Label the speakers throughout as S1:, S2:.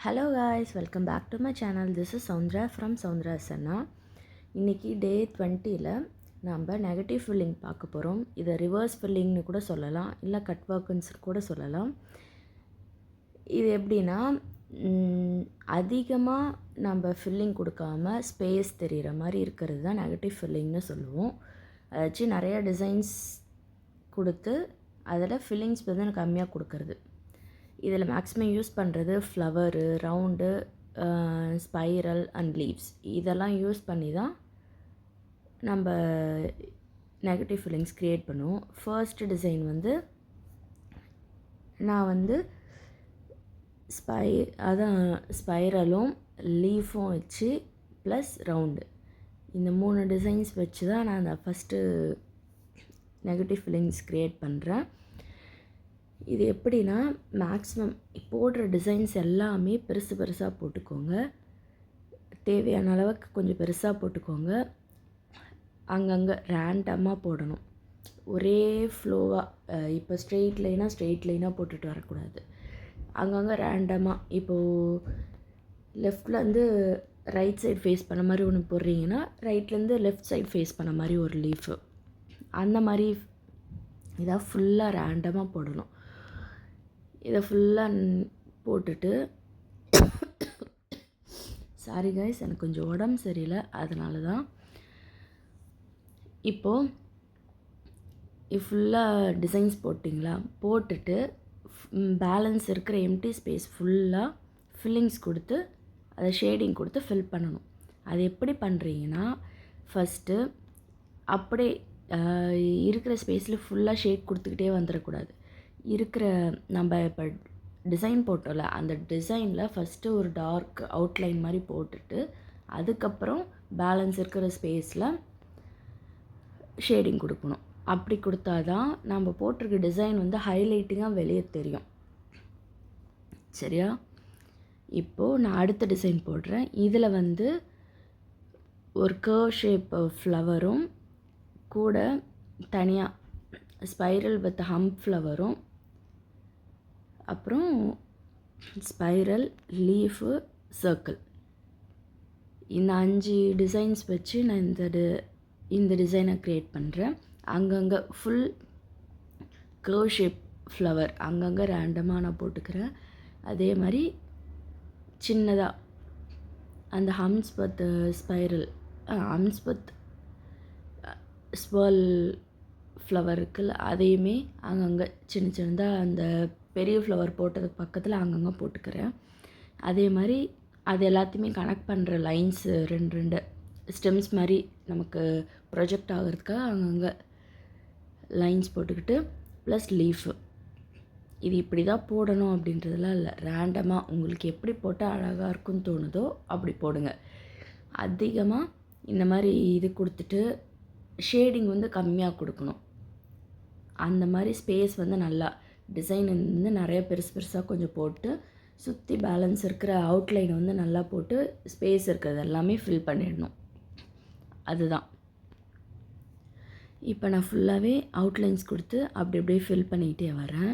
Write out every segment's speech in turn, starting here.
S1: Hello guys, welcome back to my channel. This is Soundara from Soundara Channa. இன்றைக்கி day 20ல் நம்ம negative filling பார்க்க போகிறோம். இதை ரிவர்ஸ் ஃபில்லிங்னு கூட சொல்லலாம், இல்லை கட் ஒர்க்குன்னு கூட சொல்லலாம். இது எப்படின்னா, அதிகமாக நம்ம ஃபில்லிங் கொடுக்காம ஸ்பேஸ் தெரிகிற மாதிரி இருக்கிறது தான் நெகட்டிவ் ஃபில்லிங்னு சொல்லுவோம். அதை வச்சு நிறையா டிசைன்ஸ் கொடுத்து அதில் ஃபில்லிங்ஸ் வந்து கம்மியாக கொடுக்கறது. இதில் மேக்ஸிமம் யூஸ் பண்ணுறது flower, round, spiral and leaves. இதெல்லாம் யூஸ் பண்ணி தான் நம்ம நெகட்டிவ் ஃபில்லிங்ஸ் க்ரியேட் பண்ணுவோம். ஃபர்ஸ்ட் டிசைன் வந்து நான் ஸ்பைரலும் லீஃபும் வச்சு ப்ளஸ் ரவுண்டு, இந்த 3 டிசைன்ஸ் வச்சு தான் நான் அந்த ஃபஸ்ட்டு நெகட்டிவ் ஃபில்லிங்ஸ் க்ரியேட் பண்ணுறேன். இது எப்படின்னா, மேக்ஸிமம் போடுற டிசைன்ஸ் எல்லாமே பெருசாக போட்டுக்கோங்க. தேவையான அளவுக்கு கொஞ்சம் பெருசாக போட்டுக்கோங்க. அங்கங்கே ரேண்டமாக போடணும். ஒரே ஃப்ளோவாக இப்போ ஸ்ட்ரெயிட் லைனாக போட்டுட்டு வரக்கூடாது. அங்கங்கே ரேண்டமாக, இப்போது லெஃப்ட்லேருந்து ரைட் சைடு ஃபேஸ் பண்ண மாதிரி ஒன்று போடுறீங்கன்னா, ரைட்லேருந்து லெஃப்ட் சைடு ஃபேஸ் பண்ண மாதிரி ஒரு லீஃபு, அந்த மாதிரி இதாக ஃபுல்லாக ரேண்டமாக போடணும். இதை ஃபுல்லாக போட்டுட்டு, சாரி கைஸ், எனக்கு கொஞ்சம் உடம்பு சரியில்லை, அதனால தான். இப்போது ஃபுல்லாக டிசைன்ஸ் போட்டிங்களா, போட்டுட்டு பேலன்ஸ் இருக்கிற எம்டி ஸ்பேஸ் ஃபுல்லாக ஃபில்லிங்ஸ் கொடுத்து அதை ஷேடிங் கொடுத்து ஃபில் பண்ணணும். அது எப்படி பண்ணுறீங்கன்னா, ஃபஸ்ட்டு அப்படியே இருக்கிற ஸ்பேஸில் ஃபுல்லாக ஷேட் கொடுத்துக்கிட்டே வந்துடக்கூடாது. இருக்கிற நம்ம இப்போ டிசைன் போட்டோம்ல, அந்த டிசைனில் ஃபஸ்ட்டு ஒரு டார்க் அவுட்லைன் மாதிரி போட்டுட்டு, அதுக்கப்புறம் பேலன்ஸ் இருக்கிற ஸ்பேஸில் ஷேடிங் கொடுக்கணும். அப்படி கொடுத்தா தான் நம்ம போட்டிருக்க டிசைன் ஹைலைட்டிங்காக வெளியே தெரியும். சரியா? இப்போது நான் அடுத்த டிசைன் போடுறேன். இதில் ஒரு கர்வ் ஷேப் ஃப்ளவரும் கூட தனியாக ஸ்பைரல் வித் ஹம்ப் ஃப்ளவரும், அப்புறம் ஸ்பைரல், லீஃபு, சர்க்கிள், இந்த 5 டிசைன்ஸ் வச்சு நான் இந்த டிசைனை க்ரியேட் பண்ணுறேன். அங்கங்கே ஃபுல் கர்வ் ஷேப் ஃப்ளவர் அங்கங்கே ரேண்டமாக நான் போட்டுக்கிறேன். அதே மாதிரி சின்னதாக அந்த ஹம்ஸ் பத் ஸ்பைரல், ஹம்ஸ் பத் ஸ்வர்ல் ஃப்ளவர் இருக்குல்ல, அதையுமே அங்கங்கே சின்னதாக அந்த பெரிய ஃப்ளவர் போட்டதுக்கு பக்கத்தில் அங்கங்கே போட்டுக்கிறேன். அதே மாதிரி அது எல்லாத்தையுமே கனெக்ட் பண்ணுற லைன்ஸு 2 ஸ்டெம்ஸ் மாதிரி நமக்கு ப்ரொஜெக்ட் ஆகிறதுக்காக அங்கங்கே லைன்ஸ் போட்டுக்கிட்டு ப்ளஸ் லீஃபு. இது இப்படி தான் போடணும் அப்படின்றதுலாம் இல்லை, ரேண்டமாக உங்களுக்கு எப்படி போட்டால் அழகாக இருக்குன்னு தோணுதோ அப்படி போடுங்க. அதிகமாக இந்த மாதிரி இது கொடுத்துட்டு ஷேடிங் கம்மியாக கொடுக்கணும். அந்த மாதிரி ஸ்பேஸ் நல்லா டிசைன் நிறைய பெருசாக கொஞ்சம் போட்டு சுற்றி பேலன்ஸ் இருக்கிற அவுட்லைனை நல்லா போட்டு ஸ்பேஸ் இருக்கிறது எல்லாமே ஃபில் பண்ணிடணும். அதுதான். இப்போ நான் ஃபுல்லாகவே அவுட்லைன்ஸ் கொடுத்து அப்படியே ஃபில் பண்ணிக்கிட்டே வரேன்.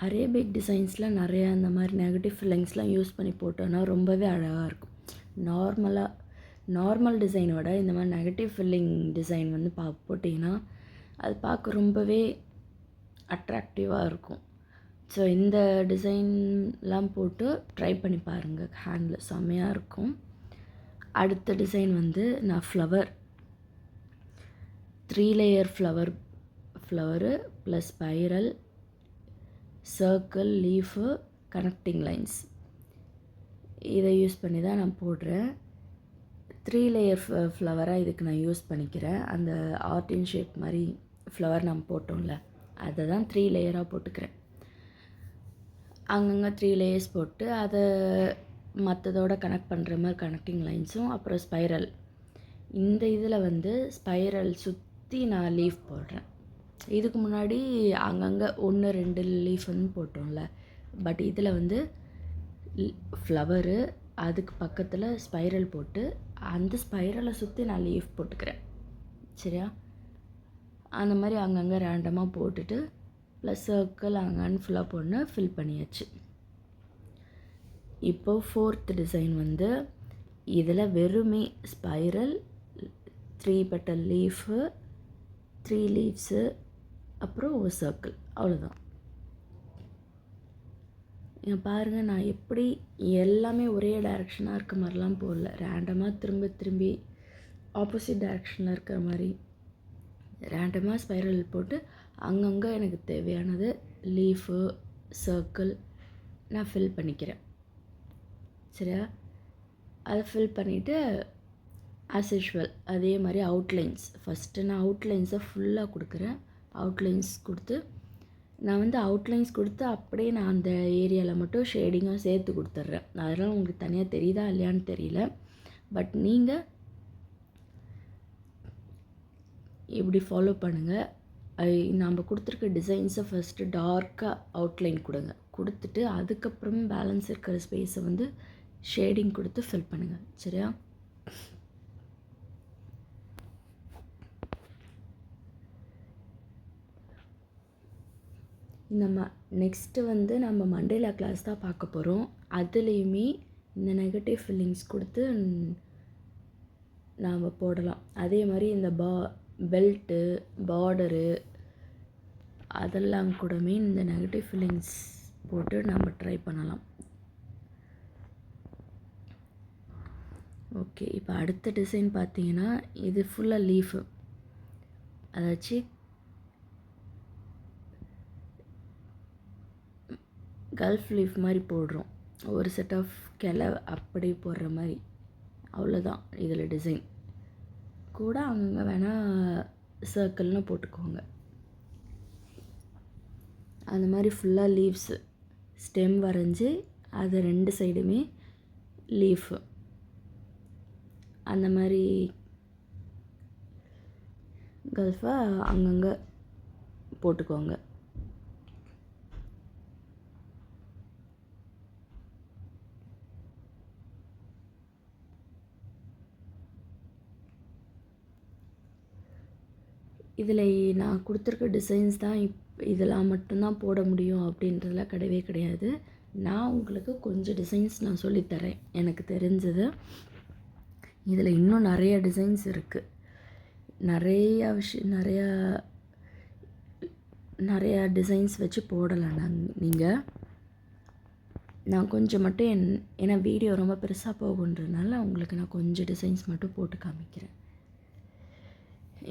S1: அரேபிக் டிசைன்ஸில் நிறையா அந்த மாதிரி நெகட்டிவ் ஃபில்லிங்ஸ்லாம் யூஸ் பண்ணி போட்டோன்னா ரொம்பவே அழகாக இருக்கும். நார்மல் டிசைனோட இந்த மாதிரி நெகட்டிவ் ஃபில்லிங் டிசைன் போட்டிங்கன்னா அது பார்க்க ரொம்பவே அட்ராக்டிவாக இருக்கும். ஸோ இந்த டிசைன்லாம் போட்டு ட்ரை பண்ணி பாருங்கள், ஹேண்டில் செம்மையாக இருக்கும். அடுத்த டிசைன் நான் flower 3 layer flower plus spiral, circle, leaf, connecting lines, இதை யூஸ் பண்ணி தான் நான் போடுறேன். 3 லேயர் ஃப்ளவராக இதுக்கு நான் யூஸ் பண்ணிக்கிறேன். அந்த ஆர்டின் ஷேப் மாதிரி ஃப்ளவர் நம்ம போட்டோம்ல, அதை தான் 3 லேயராக போட்டுக்கிறேன். அங்கங்கே 3 லேயர்ஸ் போட்டு அதை மற்றதோட கனெக்ட் பண்ணுற மாதிரி கனெக்டிங் லைன்ஸும், அப்புறம் ஸ்பைரல். இந்த இதில் ஸ்பைரல் சுற்றி நான் லீஃப் போடுறேன். இதுக்கு முன்னாடி அங்கங்கே 1-2 லீஃப்னு போட்டோம்ல, பட் இதில் ஃப்ளவரு, அதுக்கு பக்கத்தில் ஸ்பைரல் போட்டு அந்த ஸ்பைரலை சுற்றி நான் லீஃப் போட்டுக்கிறேன். சரியா? அந்த மாதிரி அங்கங்கே ரேண்டமாக போட்டுட்டு ப்ளஸ் சர்க்கிள் அங்கன்னு ஃபுல்லாக போட்டு ஃபில் பண்ணியாச்சு. இப்போது 4th டிசைன் வந்து இதில் வெறுமே ஸ்பைரல், 3 பெட்டல் லீஃபு, 3 லீவ்ஸு, அப்புறம் ஒரு சர்க்கிள், அவ்வளோதான். இங்கே பாருங்கள், நான் எப்படி எல்லாமே ஒரே டைரெக்ஷனாக இருக்க மாதிரிலாம் போடல. ரேண்டமாக திரும்பி ஆப்போசிட் டைரெக்ஷனில் இருக்கிற மாதிரி ரேண்டமாக ஸ்பைரல் போட்டு அங்கங்கே எனக்கு தேவையானது லீஃபு, சர்க்கிள் நான் ஃபில் பண்ணிக்கிறேன். சரியா? அதை ஃபில் பண்ணிவிட்டு ஆஸ் யூஷுவல் அதே மாதிரி அவுட்லைன்ஸ் ஃபஸ்ட்டு நான் அவுட்லைன்ஸை ஃபுல்லாக கொடுக்குறேன். அவுட்லைன்ஸ் கொடுத்து நான் வந்து அவுட்லைன்ஸ் கொடுத்து அப்படியே நான் அந்த ஏரியாவில் மட்டும் ஷேடிங்காக சேர்த்து கொடுத்துட்றேன். அதெல்லாம் உங்களுக்கு தனியாக தெரியுதா இல்லையான்னு தெரியல. பட் நீங்கள் இப்படி ஃபாலோ பண்ணுங்கள். நம்ம கொடுத்துருக்க டிசைன்ஸை ஃபஸ்ட்டு டார்க்காக அவுட்லைன் கொடுத்துட்டு அதுக்கப்புறம் பேலன்ஸ் இருக்கிற ஸ்பேஸை வந்து ஷேடிங் கொடுத்து ஃபில் பண்ணுங்கள். சரியா? இந்த நெக்ஸ்ட்டு வந்து நம்ம மண்டேலா கிளாஸ் தான் பார்க்க போகிறோம். அதுலேயுமே இந்த நெகட்டிவ் ஃபீலிங்ஸ் கொடுத்து நாம் போடலாம். அதே மாதிரி இந்த பெல்ட்டு, பார்டரு அதெல்லாம் கூடமே இந்த நெகட்டிவ் ஃபீலிங்ஸ் போட்டு நம்ம ட்ரை பண்ணலாம். ஓகே, இப்போ அடுத்த டிசைன் பார்த்தீங்கன்னா இது ஃபுல்லாக லீஃபு, அதாச்சு கல்ஃப் லீஃப் மாதிரி போடுறோம். ஒரு செட் ஆஃப் கிளை அப்படி போடுற மாதிரி, அவ்வளோதான் இதில் டிசைன். கூட அங்கே வேணால் சர்க்கிள்னு போட்டுக்கோங்க. அந்த மாதிரி ஃபுல்லாக லீவ்ஸு ஸ்டெம் வரைஞ்சி அது 2 சைடுமே லீஃபு அந்த மாதிரி கல்ஃபாக அங்கங்கே போட்டுக்கோங்க. இதில் நான் கொடுத்துருக்க டிசைன்ஸ் தான் இதெல்லாம் மட்டும்தான் போட முடியும் அப்படின்றதுலாம் கிடையவே கிடையாது. நான் உங்களுக்கு கொஞ்சம் டிசைன்ஸ் நான் சொல்லித்தரேன் எனக்கு தெரிஞ்சது. இதில் இன்னும் நிறைய டிசைன்ஸ் இருக்குது. நிறையா டிசைன்ஸ் வச்சு போடலாம் நான் கொஞ்சம் மட்டும் ஏன்னா வீடியோ ரொம்ப பெருசாக போகுன்றதுனால உங்களுக்கு நான் கொஞ்சம் டிசைன்ஸ் மட்டும் போட்டு காமிக்கிறேன்.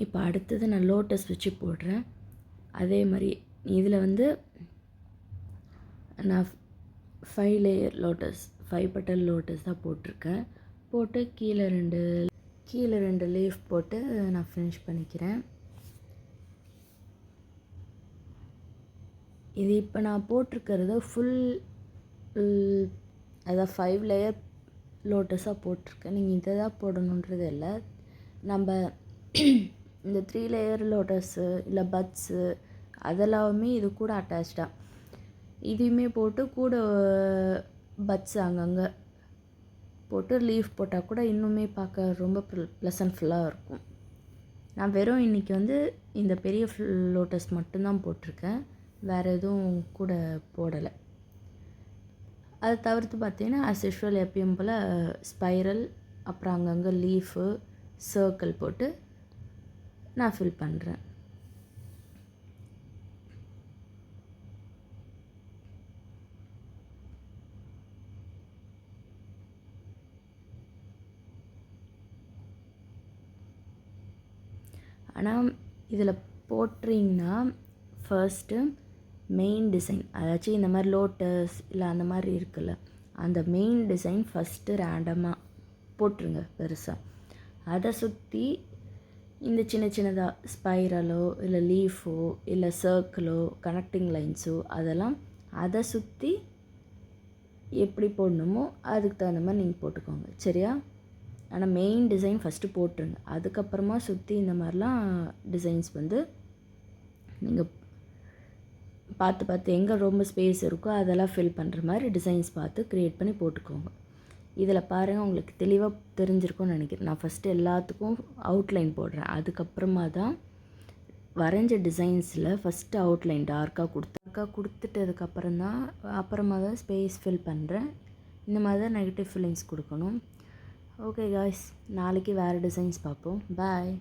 S1: இப்போ அடுத்தது நான் லோட்டஸ் வச்சு போடுறேன். அதே மாதிரி இதில் வந்து நான் 5 லேயர் லோட்டஸ், 5 பெட்டல் லோட்டஸ் தான் போட்டிருக்கேன். போட்டு கீழே ரெண்டு லீஃப் போட்டு நான் ஃபினிஷ் பண்ணிக்கிறேன். இது இப்போ நான் போட்டிருக்கிறது ஃபுல், அதான் 5 லேயர் லோட்டஸாக போட்டிருக்கேன். நீங்கள் இதை தான் போடணுன்றது இல்லை. நம்ம இந்த 3 லேயர் லோட்டஸு இல்லை பட்ஸு அதெல்லாமே இது கூட அட்டாச்சாக இதையுமே போட்டு கூட பட்ஸ் அங்கங்கே போட்டு லீஃப் போட்டால் கூட இன்னுமே பார்க்க ரொம்ப ப்ளசன்ட்ஃபுல்லாக இருக்கும். நான் வெறும் இன்றைக்கி வந்து இந்த பெரிய லோட்டஸ் மட்டும்தான் போட்டிருக்கேன், வேறு எதுவும் கூட போடலை. அதை தவிர்த்து பார்த்தீங்கன்னா ஆஸ் யூஷுவல் எப்பயும் போல் ஸ்பைரல், அப்புறம் அங்கங்கே லீஃபு, சர்க்கிள் போட்டு நான் ஃபில் பண்ணுறேன். ஆனால் இதில் போட்டிங்கன்னா ஃபர்ஸ்ட்டு மெயின் டிசைன், அதாச்சும் இந்த மாதிரி லோட்டஸ் இல்லை அந்த மாதிரி இருக்குல்ல, அந்த மெயின் டிசைன் ஃபஸ்ட்டு ரேண்டமாக போட்டுருங்க பெருசாக. அதை சுற்றி இந்த சின்னதாக ஸ்பைரலோ இல்லை லீஃபோ இல்லை சர்க்கிளோ கனெக்டிங் லைன்ஸோ அதெல்லாம் அதை சுற்றி எப்படி போடணுமோ அதுக்கு தகுந்த மாதிரி நீங்கள் போட்டுக்கோங்க. சரியா? ஆனால் மெயின் டிசைன் ஃபஸ்ட்டு போட்டுருங்க. அதுக்கப்புறமா சுற்றி இந்த மாதிரிலாம் டிசைன்ஸ் வந்து நீங்கள் பார்த்து எங்கே ரொம்ப ஸ்பேஸ் இருக்கோ அதெல்லாம் ஃபில் பண்ணுற மாதிரி டிசைன்ஸ் பார்த்து க்ரியேட் பண்ணி போட்டுக்கோங்க. இதில் பாருங்கள், உங்களுக்கு தெளிவாக தெரிஞ்சிருக்கும்னு நினைக்கிறேன். நான் ஃபஸ்ட்டு எல்லாத்துக்கும் அவுட்லைன் போடுறேன். அதுக்கப்புறமா தான் வரைஞ்ச டிசைன்ஸில் ஃபஸ்ட்டு அவுட்லைன் டார்க்காக கொடுத்துட்டதுக்கப்புறம் தான் அப்புறமா தான் ஸ்பேஸ் ஃபில் பண்ணுறேன். இந்த மாதிரி தான் நெகட்டிவ் ஃபீலிங்ஸ் கொடுக்கணும். ஓகே காய்ஸ், நாளைக்கு வேறு டிசைன்ஸ் பார்ப்போம். பாய்.